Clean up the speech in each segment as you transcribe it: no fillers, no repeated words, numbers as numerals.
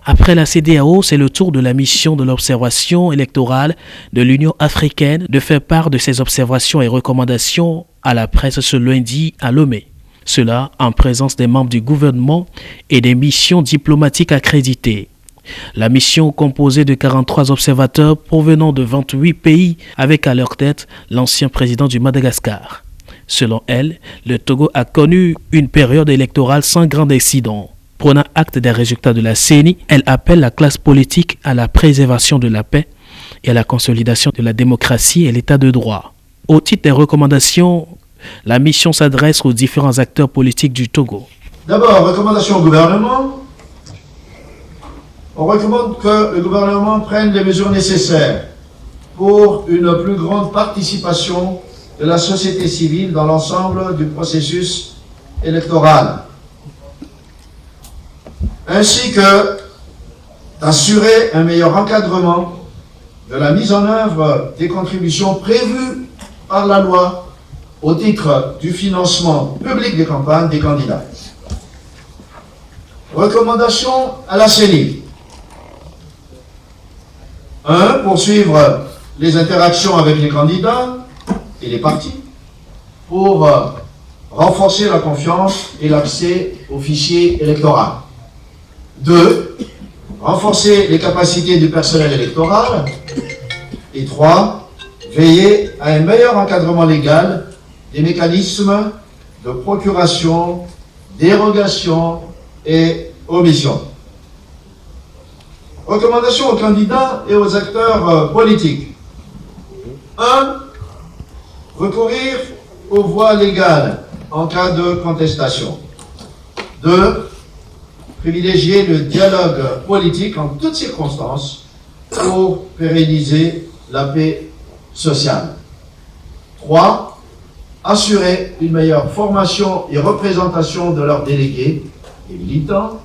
Après la CEDEAO, c'est le tour de la mission de l'observation électorale de l'Union africaine de faire part de ses observations et recommandations à la presse ce lundi à Lomé. Cela en présence des membres du gouvernement et des missions diplomatiques accréditées. La mission composée de 43 observateurs provenant de 28 pays avec à leur tête l'ancien président du Madagascar. Selon elle, le Togo a connu une période électorale sans grand incident. Prenant acte des résultats de la CENI, elle appelle la classe politique à la préservation de la paix et à la consolidation de la démocratie et l'état de droit. Au titre des recommandations, la mission s'adresse aux différents acteurs politiques du Togo. D'abord, recommandation au gouvernement. On recommande que le gouvernement prenne les mesures nécessaires pour une plus grande participation de la société civile dans l'ensemble du processus électoral, ainsi que d'assurer un meilleur encadrement de la mise en œuvre des contributions prévues par la loi au titre du financement public des campagnes des candidats. Recommandation à la CENI. 1. Poursuivre les interactions avec les candidats et les partis pour renforcer la confiance et l'accès au fichier électoral. 2. Renforcer les capacités du personnel électoral. Et 3. Veiller à un meilleur encadrement légal des mécanismes de procuration, dérogation et omission. Recommandations aux candidats et aux acteurs politiques. 1. Recourir aux voies légales en cas de contestation. 2. Privilégier le dialogue politique en toutes circonstances pour pérenniser la paix sociale. 3. Assurer une meilleure formation et représentation de leurs délégués et militants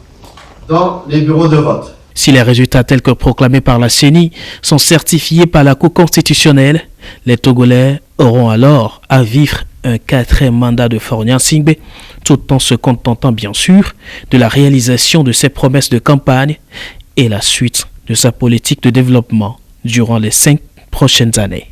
dans les bureaux de vote. Si les résultats tels que proclamés par la CENI sont certifiés par la Cour constitutionnelle, les Togolais auront alors à vivre un 4e mandat de Faure Gnassingbé, tout en se contentant bien sûr de la réalisation de ses promesses de campagne et la suite de sa politique de développement durant les 5 prochaines années.